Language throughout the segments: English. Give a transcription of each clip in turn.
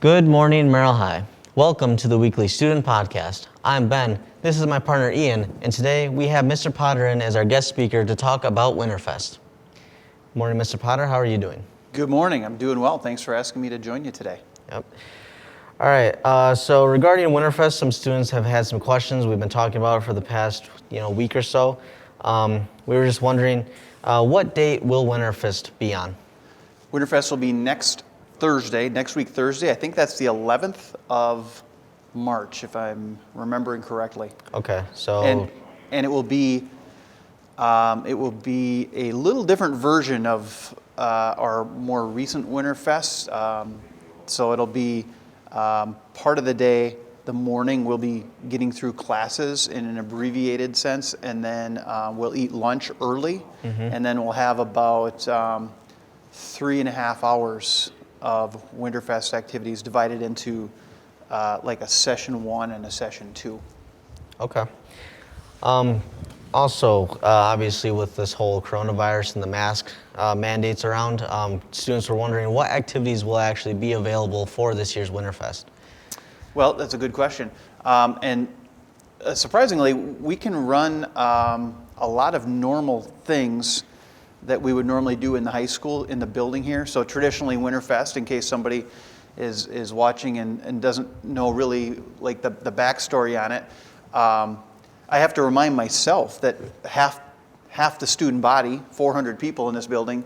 Good morning, Merrill High. Welcome to the weekly student podcast. I'm Ben. This is my partner Ian, and today we have Mr. Potter in as our guest speaker to talk about Winterfest. Morning, Mr. Potter. How are you doing? Good morning. I'm doing well. Thanks for asking me to join you today. Yep. All right. So regarding Winterfest, some students have had some questions we've been talking about for the past week or so. We were just wondering, what date will Winterfest be on? Winterfest will be next week Thursday. I think that's the 11th of March, if I'm remembering correctly. Okay. So and it will be a little different version of our more recent Winterfest. So it'll be part of the day, the morning, we'll be getting through classes in an abbreviated sense, and then we'll eat lunch early, and then we'll have about 3.5 hours of Winterfest activities divided into like a session 1 and a session 2. Okay. Also, obviously with this whole coronavirus and the mask mandates around, students were wondering what activities will actually be available for this year's Winterfest. Well, that's a good question. And surprisingly, we can run a lot of normal things that we would normally do in the high school in the building here. So traditionally Winterfest, in case somebody is watching and doesn't know really like the backstory on it, I have to remind myself that half the student body, 400 people in this building,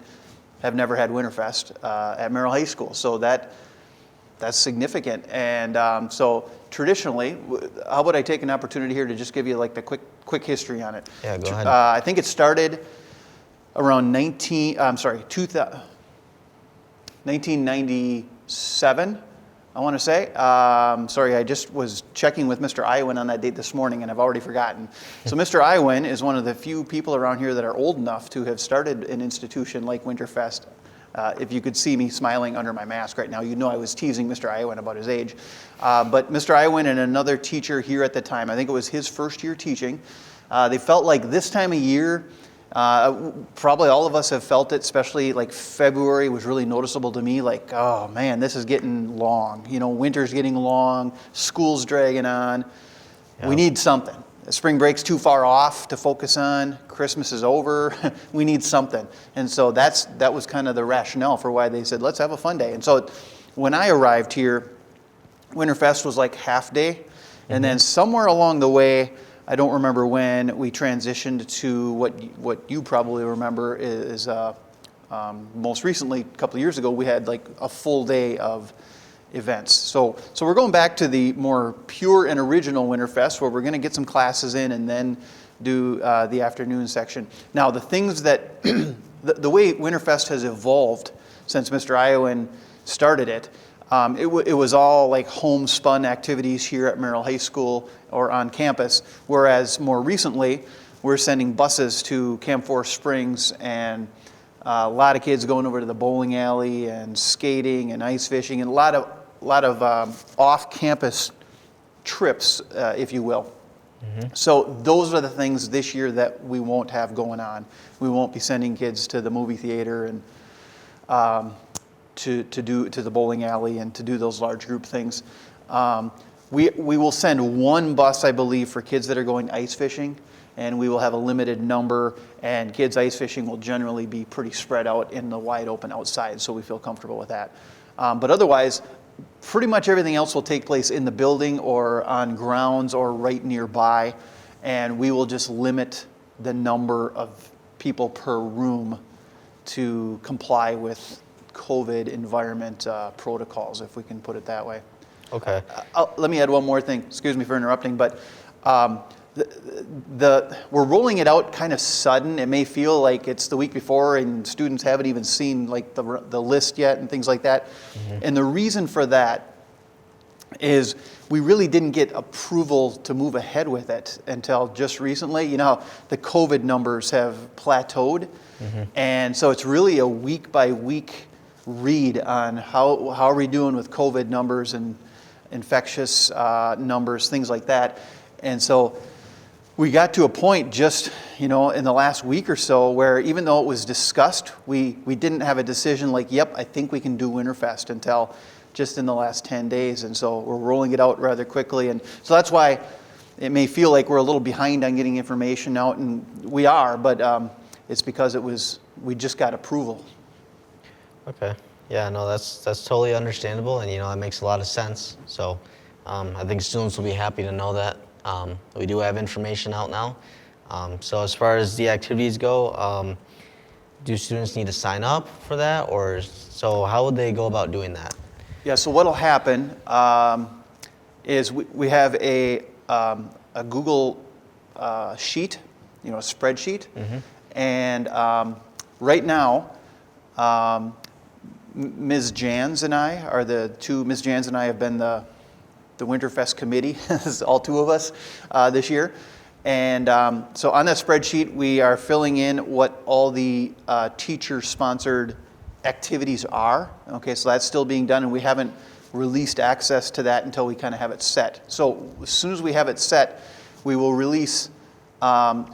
have never had Winterfest at Merrill High School. So that's significant. And so traditionally, how about I take an opportunity here to just give you like the quick history on it? Yeah, go ahead. I think it started around 1997, I want to say. Sorry, I just was checking with Mr. Iwan on that date this morning, and I've already forgotten. So Mr. Iwan is one of the few people around here that are old enough to have started an institution like Winterfest. If you could see me smiling under my mask right now, you'd know I was teasing Mr. Iwan about his age. But Mr. Iwan and another teacher here at the time, I think it was his first year teaching, they felt like this time of year, probably all of us have felt it, especially like February was really noticeable to me, like, oh man, this is getting long. Winter's getting long, school's dragging on. Yeah. We need something. Spring break's too far off to focus on. Christmas is over. We need something. And so that was kind of the rationale for why they said, let's have a fun day. And so when I arrived here, Winterfest was like half day. And then somewhere along the way, I don't remember when, we transitioned to what you probably remember is most recently, a couple of years ago, we had like a full day of events. So we're going back to the more pure and original Winterfest, where we're going to get some classes in and then do the afternoon section. Now, the things that, the way Winterfest has evolved since Mr. Iwan started it, it was all like homespun activities here at Merrill High School or on campus, whereas more recently we're sending buses to Camp Forest Springs, and a lot of kids going over to the bowling alley and skating and ice fishing, and a lot of off-campus trips, if you will. So those are the things this year that we won't have going on. We won't be sending kids to the movie theater and to the bowling alley and to do those large group things. We will send one bus, I believe, for kids that are going ice fishing, and we will have a limited number, and kids ice fishing will generally be pretty spread out in the wide open outside, so we feel comfortable with that. But otherwise, pretty much everything else will take place in the building or on grounds or right nearby, and we will just limit the number of people per room to comply with COVID environment protocols, if we can put it that way. Okay. Let me add one more thing. Excuse me for interrupting, but we're rolling it out kind of sudden. It may feel like it's the week before and students haven't even seen like the list yet and things like that. And the reason for that is we really didn't get approval to move ahead with it until just recently. You know, the COVID numbers have plateaued, and so it's really a week by week read on how are we doing with COVID numbers and infectious numbers, things like that. And so we got to a point just, in the last week or so where even though it was discussed, we didn't have a decision like, yep, I think we can do Winterfest until just in the last 10 days. And so we're rolling it out rather quickly. And so that's why it may feel like we're a little behind on getting information out, and we are, but it's because we just got approval. Okay. Yeah, no, that's totally understandable, and that makes a lot of sense. So I think students will be happy to know that we do have information out now. So as far as the activities go, do students need to sign up for that, or so how would they go about doing that? Yeah, so what'll happen is we have a Google sheet, a spreadsheet, and right now, Ms. Jans and I are Ms. Jans and I have been the Winterfest committee, all two of us this year. And so on that spreadsheet, we are filling in what all the teacher-sponsored activities are. Okay, so that's still being done, and we haven't released access to that until we kind of have it set. So as soon as we have it set, we will release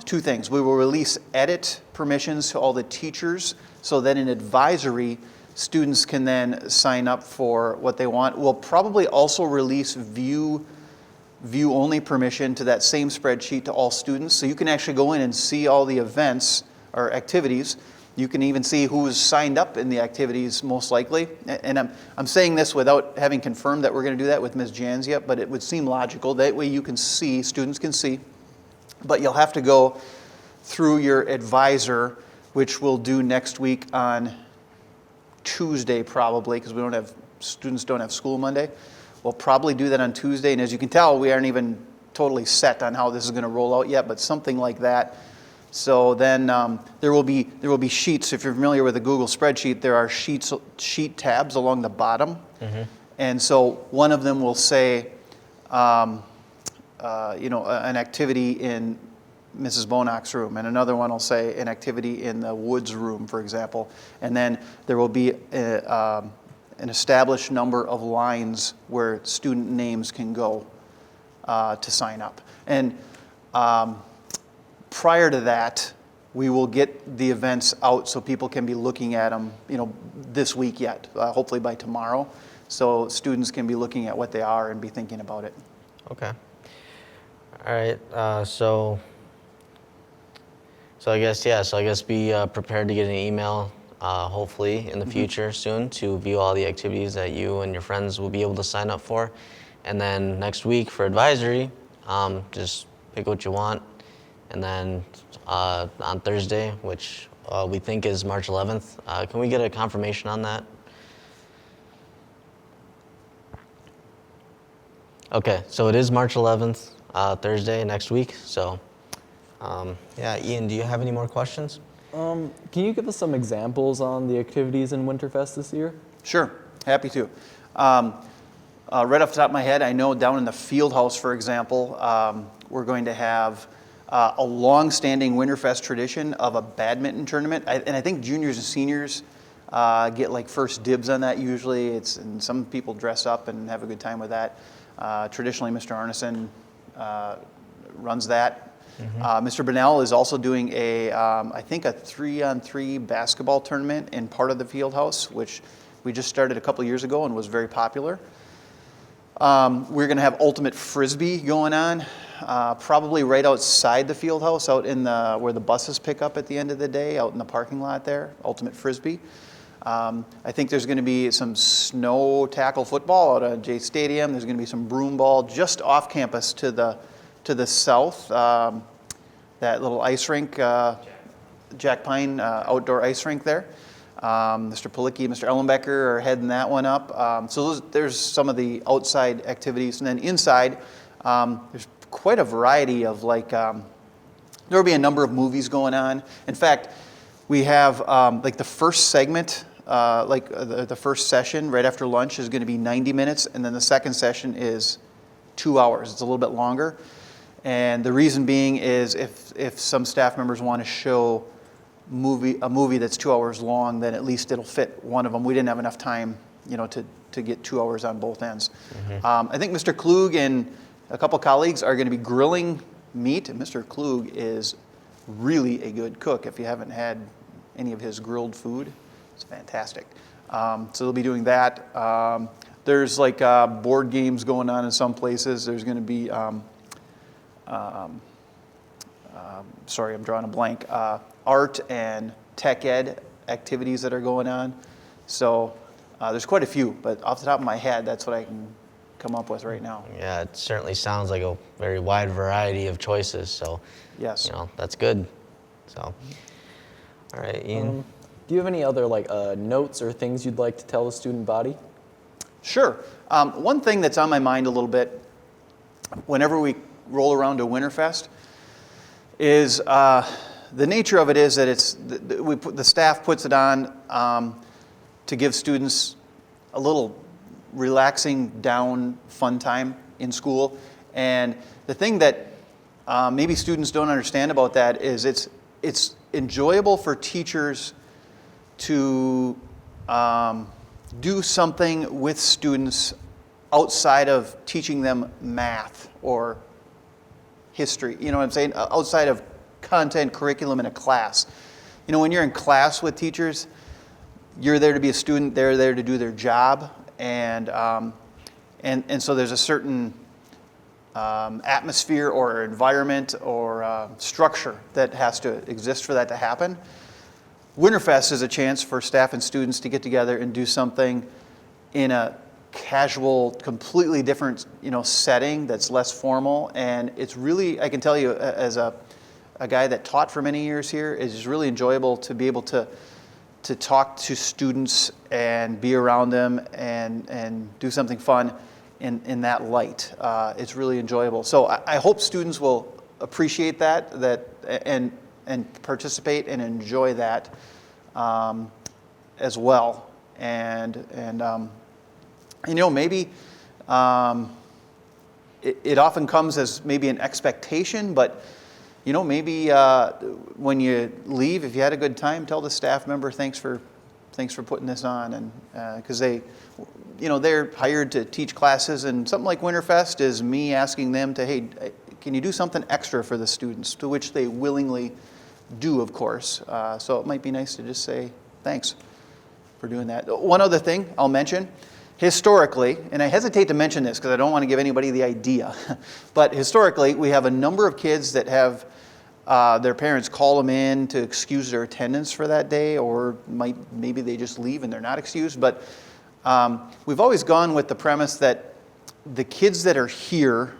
two things. We will release edit permissions to all the teachers, so that in advisory, students can then sign up for what they want. We'll probably also release view-only permission to that same spreadsheet to all students, so you can actually go in and see all the events or activities. You can even see who's signed up in the activities most likely. And I'm saying this without having confirmed that we're going to do that with Ms. Jans yet, but it would seem logical. That way you can see, students can see. But you'll have to go through your advisor, which we'll do next week on Tuesday probably, because students don't have school Monday. We'll probably do that on Tuesday, and as you can tell, we aren't even totally set on how this is going to roll out yet, but something like that. So then there will be sheets. If you're familiar with a Google spreadsheet, there are sheet tabs along the bottom, and so one of them will say, an activity in Mrs. Bonach's room, and another one will say an activity in the Woods room, for example. And then there will be an established number of lines where student names can go to sign up. And prior to that, we will get the events out so people can be looking at them, this week yet, hopefully by tomorrow. So students can be looking at what they are and be thinking about it. Okay. All right. So I guess be prepared to get an email, hopefully in the future soon, to view all the activities that you and your friends will be able to sign up for. And then next week for advisory, just pick what you want. And then on Thursday, which we think is March 11th, can we get a confirmation on that? Okay, so it is March 11th, Thursday next week. So, Ian, do you have any more questions? Can you give us some examples on the activities in Winterfest this year? Sure, happy to. Right off the top of my head, I know down in the field house, for example, we're going to have a long-standing Winterfest tradition of a badminton tournament. And I think juniors and seniors get like first dibs on that usually. And some people dress up and have a good time with that. Traditionally, Mr. Arneson runs that. Mr. Bunnell is also doing I think a 3-on-3 basketball tournament in part of the field house, which we just started a couple years ago and was very popular. We're going to have ultimate frisbee going on, probably right outside the field house, out in where the buses pick up at the end of the day, out in the parking lot there, ultimate frisbee. I think there's going to be some snow tackle football out at Jay Stadium. There's going to be some broom ball just off campus to the south. That little ice rink, Jack Pine outdoor ice rink there. Mr. Palicki, Mr. Ellenbecker are heading that one up. So there's some of the outside activities. And then inside, there's quite a variety of there will be a number of movies going on. In fact, we have the first segment, the first session right after lunch is going to be 90 minutes. And then the second session is 2 hours. It's a little bit longer. And the reason being is if some staff members want to show a movie that's 2 hours long, then at least it'll fit one of them. We didn't have enough time, to get 2 hours on both ends. I think Mr. Klug and a couple colleagues are going to be grilling meat. And Mr. Klug is really a good cook. If you haven't had any of his grilled food, it's fantastic. So they'll be doing that. There's like board games going on in some places. There's going to be, sorry, I'm drawing a blank, art and tech ed activities that are going on. So there's quite a few, but off the top of my head, that's what I can come up with right now. Yeah, it certainly sounds like a very wide variety of choices. So, Yes. that's good. So, all right, Ian. Do you have any other notes or things you'd like to tell the student body? Sure. One thing that's on my mind a little bit whenever we roll around to Winterfest is the nature of it is that the staff puts it on to give students a little relaxing down fun time in school. And the thing that maybe students don't understand about that is it's enjoyable for teachers to do something with students outside of teaching them math or history. You know what I'm saying? Outside of content curriculum in a class. When you're in class with teachers, you're there to be a student, they're there to do their job, and so there's a certain atmosphere or environment or structure that has to exist for that to happen. Winterfest is a chance for staff and students to get together and do something in a casual, completely different, setting that's less formal. And it's really, I can tell you, as a guy that taught for many years here, it's really enjoyable to be able to talk to students and be around them and do something fun in that light. It's really enjoyable. So I hope students will appreciate that and participate and enjoy that as well. And maybe it often comes as maybe an expectation, but maybe when you leave, if you had a good time, tell the staff member thanks for putting this on, and because they're hired to teach classes, and something like Winterfest is me asking them to, hey, can you do something extra for the students, to which they willingly do, of course. So it might be nice to just say thanks for doing that. One other thing I'll mention, historically, and I hesitate to mention this because I don't want to give anybody the idea, but historically we have a number of kids that have their parents call them in to excuse their attendance for that day, or maybe they just leave and they're not excused. But we've always gone with the premise that the kids that are here,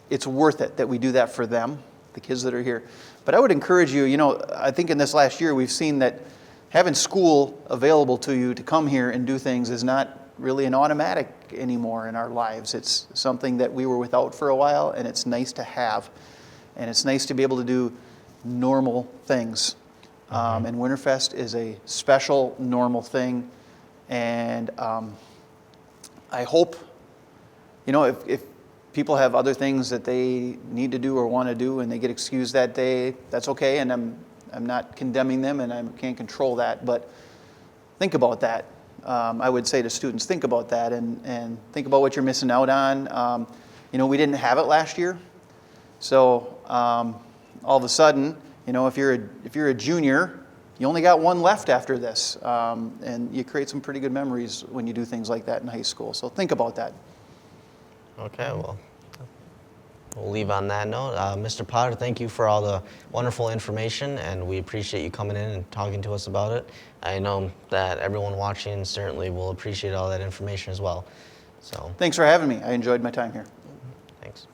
it's worth it that we do that for them, the kids that are here. But I would encourage you, I think in this last year we've seen that having school available to you to come here and do things is not really an automatic anymore in our lives. It's something that we were without for a while, and it's nice to have. And it's nice to be able to do normal things. And Winterfest is a special, normal thing. And I hope, if people have other things that they need to do or want to do and they get excused that day, that's okay. And I'm not condemning them, and I can't control that. But think about that. I would say to students, think about that and think about what you're missing out on. We didn't have it last year. So all of a sudden, if you're a junior, you only got one left after this, and you create some pretty good memories when you do things like that in high school. So think about that. Okay, well, we'll leave on that note. Mr. Potter, thank you for all the wonderful information, and we appreciate you coming in and talking to us about it. I know that everyone watching certainly will appreciate all that information as well. So thanks for having me. I enjoyed my time here. thanks.